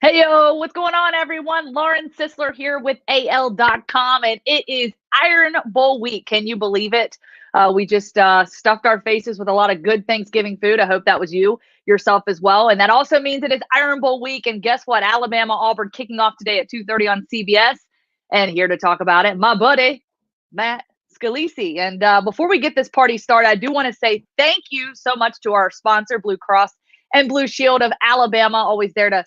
Hey, yo, what's going on, everyone? Lauren Sisler here with AL.com, and it is Iron Bowl week. Can you believe it? We just stuffed our faces with a lot of good Thanksgiving food. I hope that was yourself as well. And that also means it is Iron Bowl week. And guess what? Alabama, Auburn kicking off today at 2:30 on CBS. And here to talk about it, my buddy, Matt Scalisi. And before we get this party started, I do want to say thank you so much to our sponsor, Blue Cross and Blue Shield of Alabama, always there to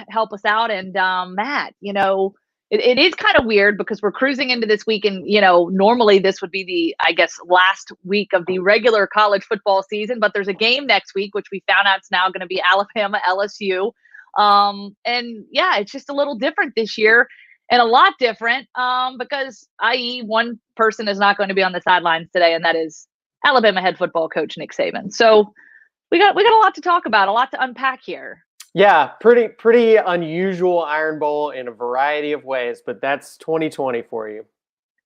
help us out. And Matt, it is kind of weird because we're cruising into this week, and normally this would be the, I guess, last week of the regular college football season, but there's a game next week, which we found out is now going to be Alabama LSU. And yeah, it's just a little different this year, and a lot different because, i.e., one person is not going to be on the sidelines today, and that is Alabama head football coach Nick Saban. So we got a lot to talk about, a lot to unpack here. Yeah, pretty unusual Iron Bowl in a variety of ways, but that's 2020 for you.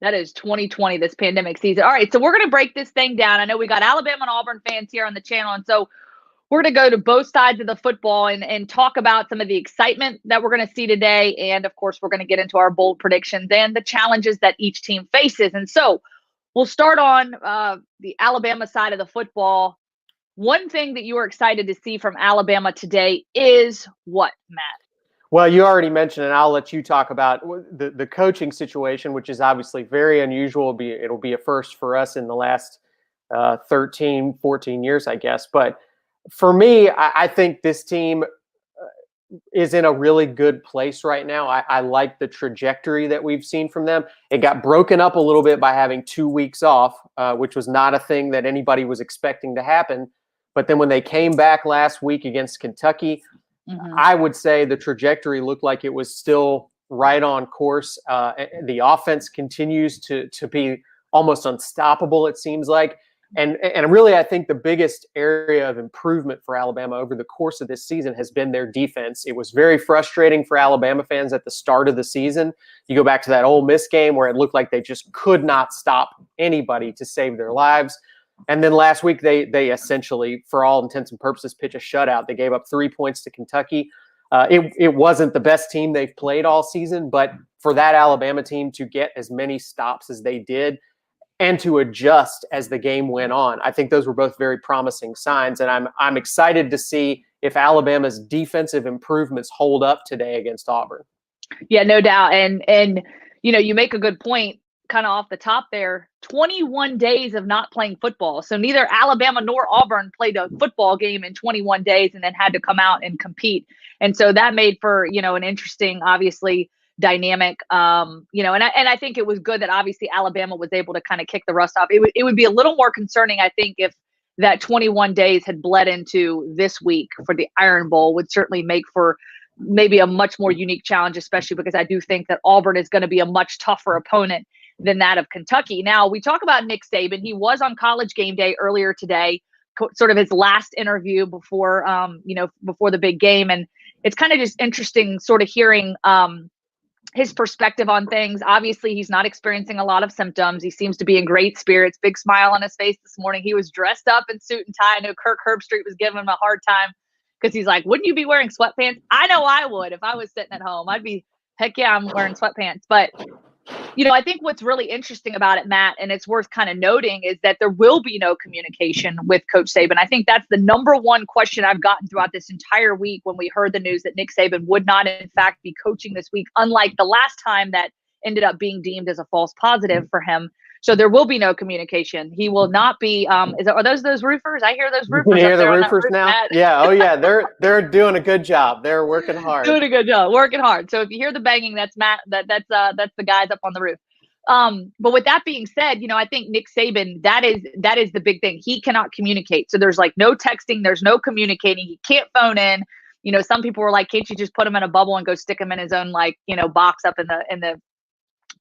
That is 2020, this pandemic season. All right, so we're going to break this thing down. I know we got Alabama and Auburn fans here on the channel, and so we're going to go to both sides of the football and talk about some of the excitement that we're going to see today. And, of course, we're going to get into our bold predictions and the challenges that each team faces. And so we'll start on the Alabama side of the football. One thing that you are excited to see from Alabama today is what, Matt? Well, you already mentioned, and I'll let you talk about the coaching situation, which is obviously very unusual. It'll be a first for us in the last 13, 14 years, I guess. But for me, I think this team is in a really good place right now. I like the trajectory that we've seen from them. It got broken up a little bit by having 2 weeks off, which was not a thing that anybody was expecting to happen. But then when they came back last week against Kentucky, I would say the trajectory looked like it was still right on course. The offense continues to be almost unstoppable, it seems like. And really, I think the biggest area of improvement for Alabama over the course of this season has been their defense. It was very frustrating for Alabama fans at the start of the season. You go back to that Ole Miss game where it looked like they just could not stop anybody to save their lives. And then last week, they essentially, for all intents and purposes, pitch a shutout. They gave up 3 points to Kentucky. It wasn't the best team they've played all season, but for that Alabama team to get as many stops as they did and to adjust as the game went on, I think those were both very promising signs. And I'm excited to see if Alabama's defensive improvements hold up today against Auburn. Yeah, no doubt. And you make a good point kind of off the top there. 21 days of not playing football. So neither Alabama nor Auburn played a football game in 21 days and then had to come out and compete. And so that made for, an interesting, obviously, dynamic. And I think it was good that obviously Alabama was able to kind of kick the rust off. It would be a little more concerning, I think, if that 21 days had bled into this week for the Iron Bowl. Would certainly make for maybe a much more unique challenge, especially because I do think that Auburn is going to be a much tougher opponent than that of Kentucky. Now, we talk about Nick Saban. He was on College Game Day earlier today, sort of his last interview before the big game. And it's kind of just interesting sort of hearing his perspective on things. Obviously, he's not experiencing a lot of symptoms. He seems to be in great spirits, big smile on his face this morning. He was dressed up in suit and tie. I know Kirk Herbstreit was giving him a hard time because he's like, wouldn't you be wearing sweatpants? I know I would if I was sitting at home. I'd be, heck yeah, I'm wearing sweatpants. But I think what's really interesting about it, Matt, and it's worth kind of noting, is that there will be no communication with Coach Saban. I think that's the number one question I've gotten throughout this entire week when we heard the news that Nick Saban would not, in fact, be coaching this week, unlike the last time that ended up being deemed as a false positive for him. So there will be no communication. He will not be. Are those roofers? I hear those roofers. You hear the roofers now? Matt. Yeah. Oh yeah. They're doing a good job. They're working hard. Doing a good job. Working hard. So if you hear the banging, that's Matt. That's the guys up on the roof. But with that being said, I think Nick Saban, that is the big thing. He cannot communicate. So there's like no texting. There's no communicating. He can't phone in. Some people were like, can't you just put him in a bubble and go stick him in his own box up in the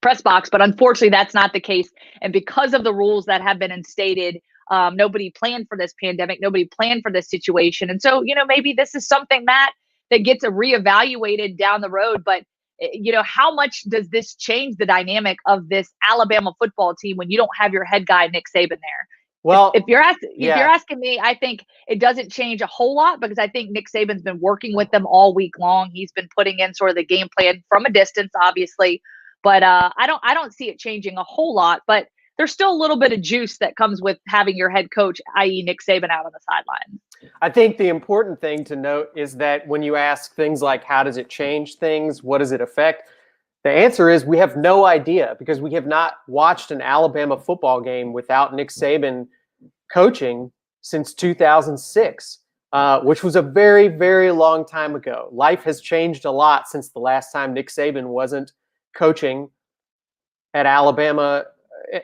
press box? But unfortunately, that's not the case. And because of the rules that have been instated, nobody planned for this pandemic. Nobody planned for this situation. And so, maybe this is something, Matt, that gets reevaluated down the road. But, how much does this change the dynamic of this Alabama football team when you don't have your head guy, Nick Saban, there? Well, if you're yeah, asking me, I think it doesn't change a whole lot because I think Nick Saban's been working with them all week long. He's been putting in sort of the game plan from a distance, obviously, but I don't see it changing a whole lot. But there's still a little bit of juice that comes with having your head coach, i.e., Nick Saban, out on the sideline. I think the important thing to note is that when you ask things like how does it change things, what does it affect, the answer is we have no idea because we have not watched an Alabama football game without Nick Saban coaching since 2006, which was a very, very long time ago. Life has changed a lot since the last time Nick Saban wasn't coaching at Alabama,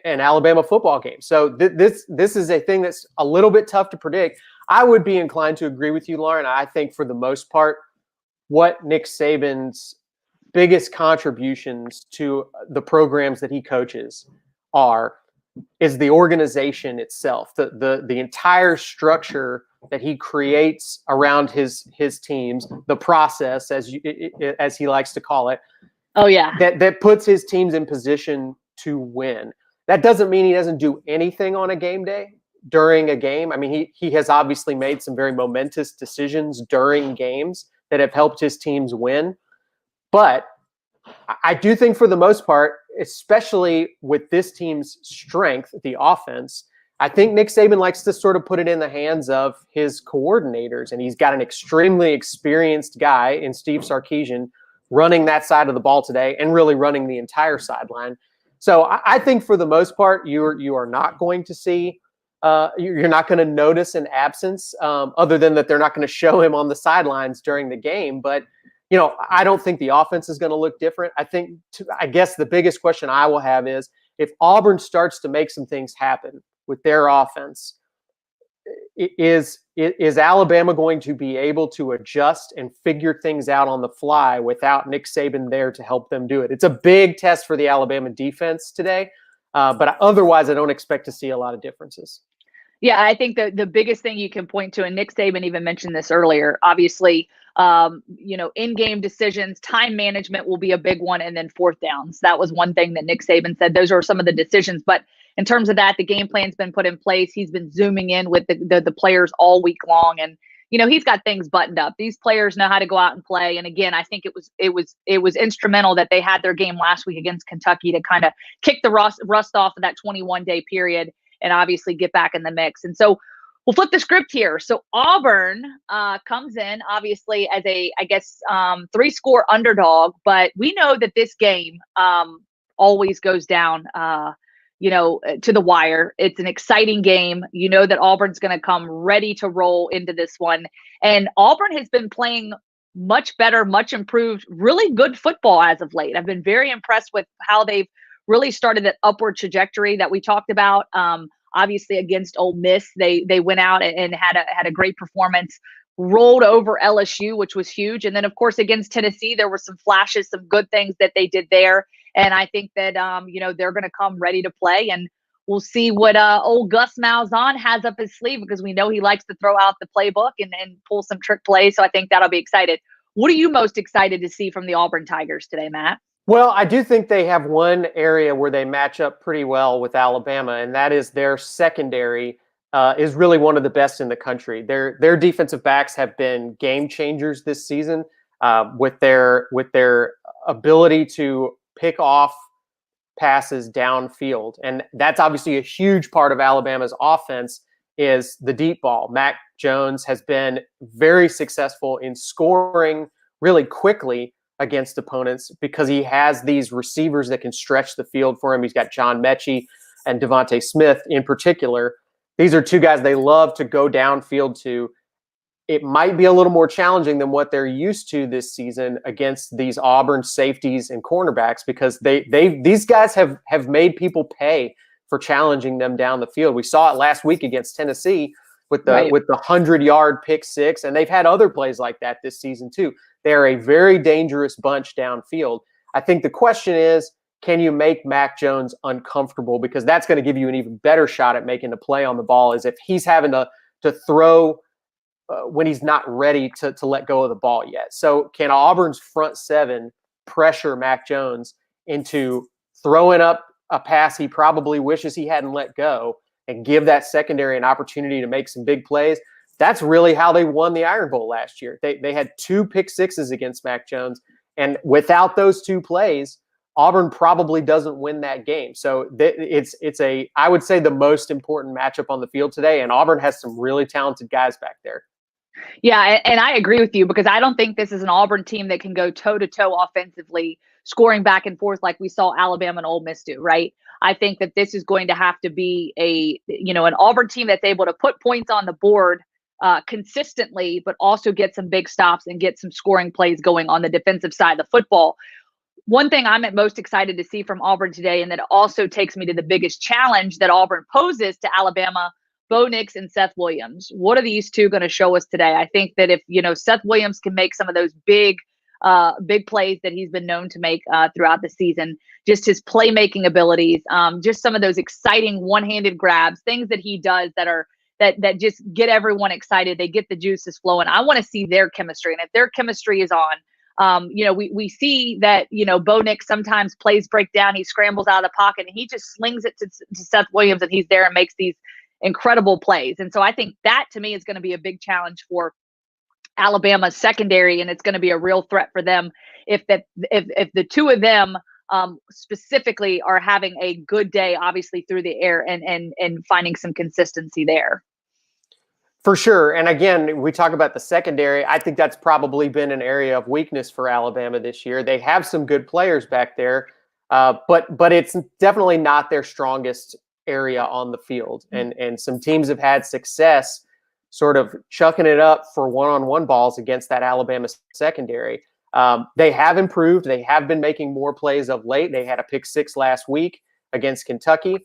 an Alabama football game. So this is a thing that's a little bit tough to predict. I would be inclined to agree with you, Lauren. I think for the most part, what Nick Saban's biggest contributions to the programs that he coaches is the organization itself, the entire structure that he creates around his teams, the process, as he likes to call it. Oh yeah, that puts his teams in position to win. That doesn't mean he doesn't do anything on a game day during a game. I mean, he has obviously made some very momentous decisions during games that have helped his teams win. But I do think for the most part, especially with this team's strength, the offense, I think Nick Saban likes to sort of put it in the hands of his coordinators. And he's got an extremely experienced guy in Steve Sarkisian running that side of the ball today and really running the entire sideline. So I think for the most part, you are not going to see you're not going to notice an absence other than that they're not going to show him on the sidelines during the game. But, I don't think the offense is going to look different. I guess the biggest question I will have is if Auburn starts to make some things happen with their offense, is Alabama going to be able to adjust and figure things out on the fly without Nick Saban there to help them do it? It's a big test for the Alabama defense today, but otherwise I don't expect to see a lot of differences. Yeah, I think the biggest thing you can point to, and Nick Saban even mentioned this earlier, obviously, in-game decisions, time management will be a big one, and then fourth downs. That was one thing that Nick Saban said. Those are some of the decisions. But in terms of that, the game plan's been put in place. He's been zooming in with the players all week long, and he's got things buttoned up. These players know how to go out and play. And again, I think it was instrumental that they had their game last week against Kentucky to kind of kick the rust off of that 21-day period and obviously get back in the mix. And so we'll flip the script here. So Auburn comes in obviously as a, I guess, 3-score underdog, but we know that this game always goes down, to the wire. It's an exciting game. You know that Auburn's going to come ready to roll into this one. And Auburn has been playing much better, much improved, really good football as of late. I've been very impressed with how they've really started that upward trajectory that we talked about. Obviously against Ole Miss, they went out and had a great performance, rolled over LSU, which was huge. And then of course against Tennessee, there were some flashes, some good things that they did there. And I think that they're going to come ready to play, and we'll see what old Gus Malzahn has up his sleeve, because we know he likes to throw out the playbook and pull some trick plays. So I think that'll be excited. What are you most excited to see from the Auburn Tigers today, Matt? Well, I do think they have one area where they match up pretty well with Alabama, and that is their secondary is really one of the best in the country. Their defensive backs have been game changers this season with their ability to pick off passes downfield, and that's obviously a huge part of Alabama's offense is the deep ball. Mac Jones has been very successful in scoring really quickly against opponents because he has these receivers that can stretch the field for him. He's got John Mechie and Devontae Smith in particular. These are two guys they love to go downfield to. It might be a little more challenging than what they're used to this season against these Auburn safeties and cornerbacks, because these guys have made people pay for challenging them down the field. We saw it last week against Tennessee with the 100-yard pick six, and they've had other plays like that this season too. They're a very dangerous bunch downfield. I think the question is, can you make Mac Jones uncomfortable? Because that's going to give you an even better shot at making the play on the ball, is if he's having to throw when he's not ready to let go of the ball yet. So can Auburn's front seven pressure Mac Jones into throwing up a pass he probably wishes he hadn't let go and give that secondary an opportunity to make some big plays. That's really how they won the Iron Bowl last year. They had 2 pick sixes against Mac Jones, and without those 2 plays, Auburn probably doesn't win that game. So it's I would say the most important matchup on the field today, and Auburn has some really talented guys back there. Yeah, and I agree with you because I don't think this is an Auburn team that can go toe-to-toe offensively, scoring back and forth like we saw Alabama and Ole Miss do, right? I think that this is going to have to be an Auburn team that's able to put points on the board consistently, but also get some big stops and get some scoring plays going on the defensive side of the football. One thing I'm most excited to see from Auburn today, and that also takes me to the biggest challenge that Auburn poses to Alabama, Bo Nix and Seth Williams. What are these two going to show us today? I think that if, Seth Williams can make some of those big plays that he's been known to make throughout the season, just his playmaking abilities, just some of those exciting one-handed grabs, things that he does that just get everyone excited. They get the juices flowing. I want to see their chemistry. And if their chemistry is on, we see that, Bo Nix sometimes plays break down. He scrambles out of the pocket and he just slings it to Seth Williams, and he's there and makes these incredible plays. And so I think that to me is going to be a big challenge for Alabama's secondary, and it's going to be a real threat for them if the two of them specifically are having a good day, obviously through the air, and finding some consistency there. For sure. And again, we talk about the secondary. I think that's probably been an area of weakness for Alabama this year. They have some good players back there, but it's definitely not their strongest area on the field. And some teams have had success sort of chucking it up for one-on-one balls against that Alabama secondary. They have improved. They have been making more plays of late. They had a pick 6 last week against Kentucky,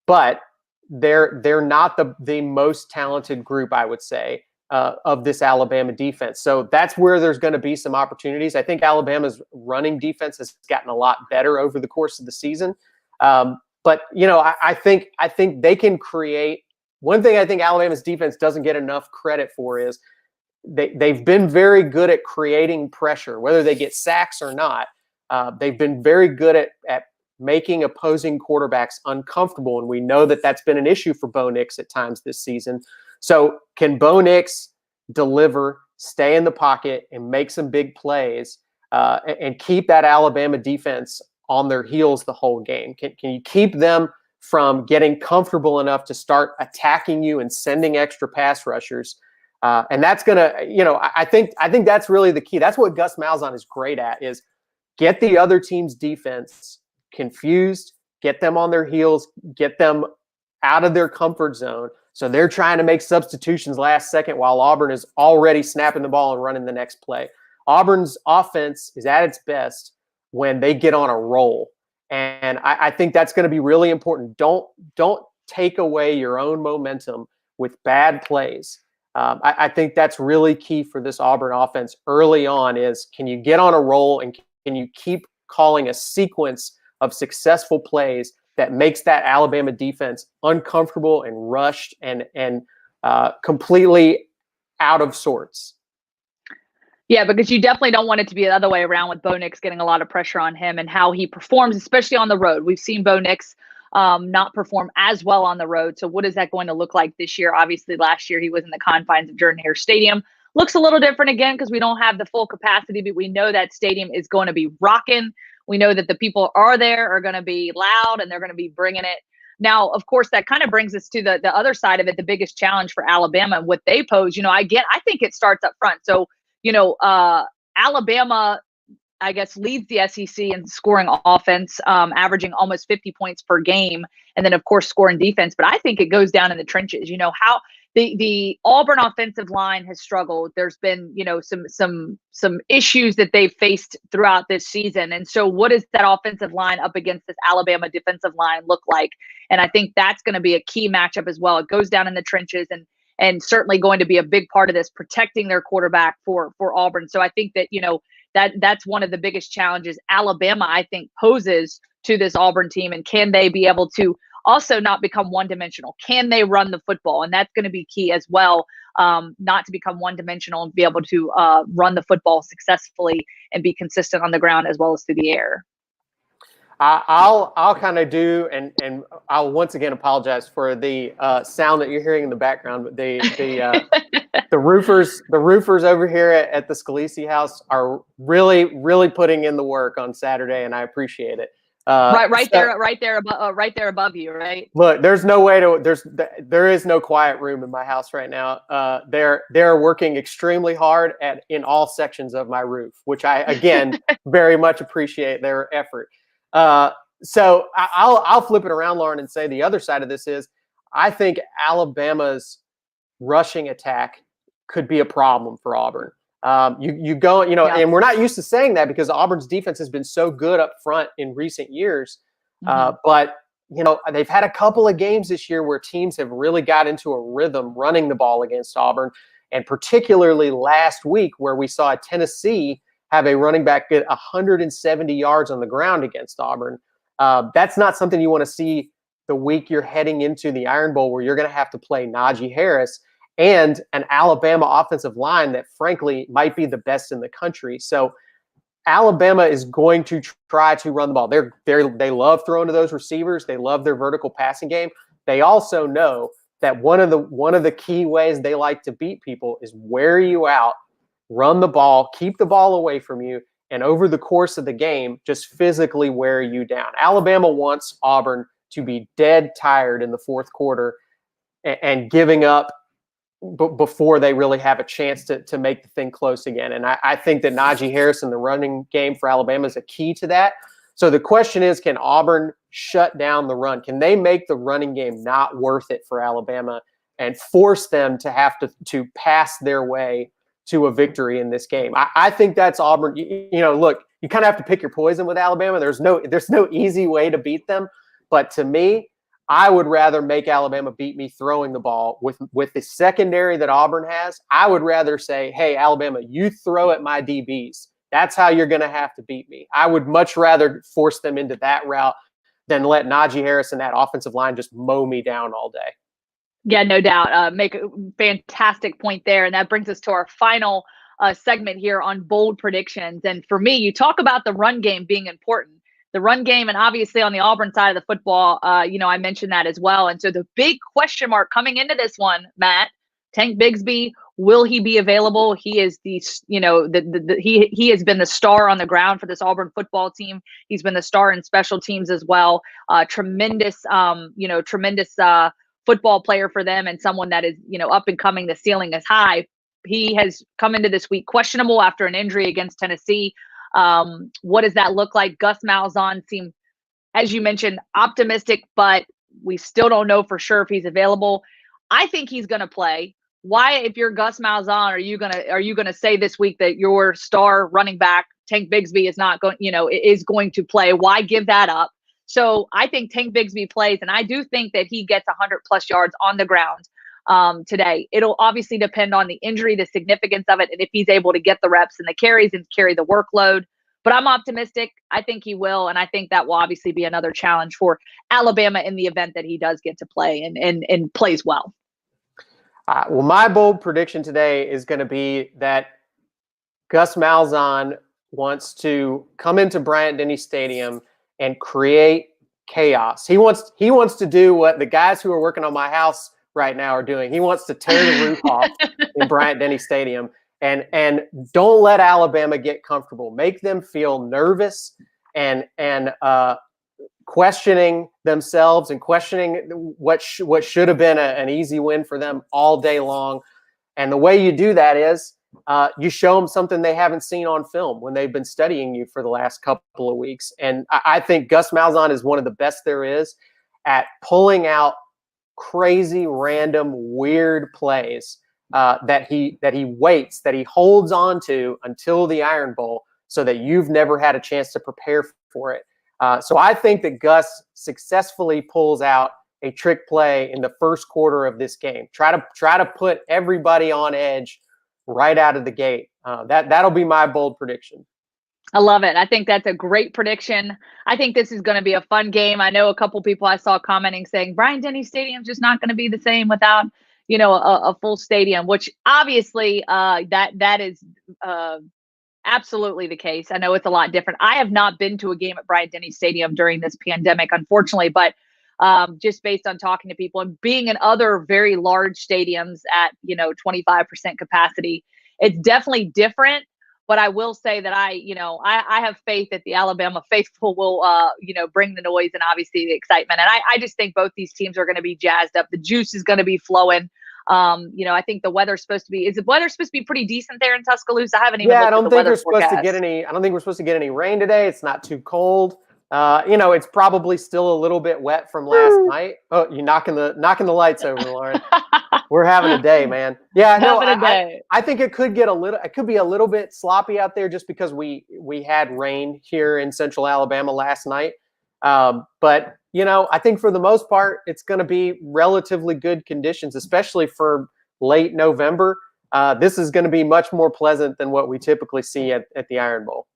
but they're not the most talented group, I would say, of this Alabama defense. So that's where there's going to be some opportunities. I think Alabama's running defense has gotten a lot better over the course of the season. But I think they can create. One thing I think Alabama's defense doesn't get enough credit for is they've been very good at creating pressure, whether they get sacks or not. They've been very good at making opposing quarterbacks uncomfortable, and we know that that's been an issue for Bo Nix at times this season. So can Bo Nix deliver, stay in the pocket, and make some big plays, and keep that Alabama defense on their heels the whole game? Can you keep them from getting comfortable enough to start attacking you and sending extra pass rushers? And that's going to, I think that's really the key. That's what Gus Malzahn is great at, is get the other team's defense confused, get them on their heels, get them out of their comfort zone. So they're trying to make substitutions last second while Auburn is already snapping the ball and running the next play. Auburn's offense is at its best when they get on a roll. And I think that's going to be really important. Don't take away your own momentum with bad plays. I think that's really key for this Auburn offense early on is, can you get on a roll and can you keep calling a sequence of successful plays that makes that Alabama defense uncomfortable and rushed and completely out of sorts. Yeah, because you definitely don't want it to be the other way around with Bo Nix getting a lot of pressure on him and how he performs, especially on the road. We've seen Bo Nix not perform as well on the road. So what is that going to look like this year? Obviously, last year he was in the confines of Jordan-Hare Stadium. Looks a little different again because we don't have the full capacity, but we know that stadium is going to be rocking. We know that the people are going to be loud, and they're going to be bringing it. Now, of course, that kind of brings us to the other side of it, the biggest challenge for Alabama and what they pose. I think it starts up front. So, Alabama, I guess, leads the SEC in scoring offense, averaging almost 50 points per game. And then, of course, scoring defense. But I think it goes down in the trenches. How the Auburn offensive line has struggled. There's been, some issues that they've faced throughout this season. And so what does that offensive line up against this Alabama defensive line look like? And I think that's going to be a key matchup as well. It goes down in the trenches and certainly going to be a big part of this, protecting their quarterback for Auburn. So I think that, that's one of the biggest challenges Alabama, I think, poses to this Auburn team. And can they be able to also not become one-dimensional? Can they run the football? And that's going to be key as well, not to become one-dimensional and be able to run the football successfully and be consistent on the ground as well as through the air. I'll kind of do, and I'll once again apologize for the sound that you're hearing in the background. But the roofers over here at the Scalisi house are really putting in the work on Saturday, and I appreciate it. Right there above you, right? Look, there is no quiet room in my house right now. They're working extremely hard in all sections of my roof, which I again very much appreciate their effort. So I'll flip it around, Lauren, and say the other side of this is I think Alabama's rushing attack could be a problem for Auburn. You go, and we're not used to saying that because Auburn's defense has been so good up front in recent years. But they've had a couple of games this year where teams have really got into a rhythm running the ball against Auburn, and particularly last week where we saw Tennessee have a running back get 170 yards on the ground against Auburn. That's not something you want to see the week you're heading into the Iron Bowl, where you're going to have to play Najee Harris and an Alabama offensive line that, frankly, might be the best in the country. So Alabama is going to try to run the ball. They love throwing to those receivers. They love their vertical passing game. They also know that one of the key ways they like to beat people is wear you out, run the ball, keep the ball away from you, and over the course of the game, just physically wear you down. Alabama wants Auburn to be dead tired in the fourth quarter and giving up before they really have a chance to make the thing close again. And I think that Najee Harris in the running game for Alabama is a key to that. So the question is, can Auburn shut down the run? Can they make the running game not worth it for Alabama and force them to have to pass their way to a victory in this game? I think that's Auburn. Look, you kind of have to pick your poison with Alabama. There's no easy way to beat them. But to me, I would rather make Alabama beat me throwing the ball with the secondary that Auburn has. I would rather say, hey, Alabama, you throw at my DBs. That's how you're going to have to beat me. I would much rather force them into that route than let Najee Harris and that offensive line just mow me down all day. Yeah, no doubt. Make a fantastic point there. And that brings us to our final segment here on bold predictions. And for me, you talk about the run game being important. The run game, and obviously on the Auburn side of the football, I mentioned that as well. And so the big question mark coming into this one, Matt, Tank Bigsby, will he be available? He is he has been the star on the ground for this Auburn football team. He's been the star in special teams as well. Tremendous football player for them, and someone that is, up and coming. The ceiling is high. He has come into this week questionable after an injury against Tennessee. What does that look like? Gus Malzahn seemed, as you mentioned, optimistic, but we still don't know for sure if he's available. I think he's going to play. Why, if you're Gus Malzahn, are you gonna say this week that your star running back Tank Bigsby is not going, is going to play? Why give that up? So I think Tank Bigsby plays, and I do think that he gets 100+ yards on the ground today. It'll obviously depend on the injury, the significance of it, and if he's able to get the reps and the carries and carry the workload. But I'm optimistic. I think he will, and I think that will obviously be another challenge for Alabama in the event that he does get to play and plays well. Well, my bold prediction today is going to be that Gus Malzahn wants to come into Bryant-Denny Stadium and create chaos. He wants to do what the guys who are working on my house right now are doing. He wants to tear the roof off in Bryant-Denny Stadium, and don't let Alabama get comfortable. Make them feel nervous and questioning themselves and questioning what should have been an easy win for them all day long. And the way you do that is you show them something they haven't seen on film when they've been studying you for the last couple of weeks. And I think Gus Malzahn is one of the best there is at pulling out crazy, random, weird plays that he holds on to until the Iron Bowl so that you've never had a chance to prepare for it. So I think that Gus successfully pulls out a trick play in the first quarter of this game. Try to put everybody on edge right out of the gate. That'll be my bold prediction. I love it. I think that's a great prediction. I think this is going to be a fun game. I know a couple people I saw commenting saying Bryant-Denny Stadium's just not going to be the same without, a full stadium, which obviously that is absolutely the case. I know it's a lot different. I have not been to a game at Bryant-Denny Stadium during this pandemic, unfortunately, but just based on talking to people and being in other very large stadiums at, 25% capacity, it's definitely different. But I will say that I have faith that the Alabama faithful will, bring the noise and obviously the excitement. And I just think both these teams are going to be jazzed up. The juice is going to be flowing. I think the weather's supposed to be, is the weather supposed to be pretty decent there in Tuscaloosa? I haven't even looked at the weather forecast. I don't think we're supposed to get any rain today. It's not too cold. It's probably still a little bit wet from last night. Oh, you're knocking the lights over, Lauren. We're having a day, man. Yeah, no, I think it could be a little bit sloppy out there just because we had rain here in central Alabama last night. But I think for the most part, it's going to be relatively good conditions, especially for late November. This is going to be much more pleasant than what we typically see at the Iron Bowl.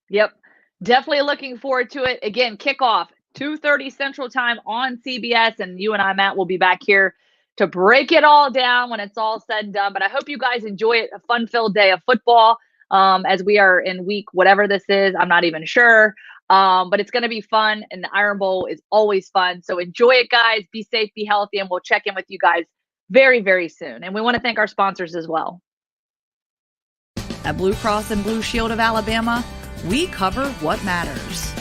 Yep. Definitely looking forward to it. Again, kickoff 2:30 Central Time on CBS, and you and I, Matt, will be back here to break it all down when it's all said and done. But I hope you guys enjoy it, a fun-filled day of football as we are in week whatever this is. I'm not even sure. But it's going to be fun, and the Iron Bowl is always fun. So enjoy it, guys. Be safe, be healthy, and we'll check in with you guys very, very soon. And we want to thank our sponsors as well. At Blue Cross and Blue Shield of Alabama, we cover what matters.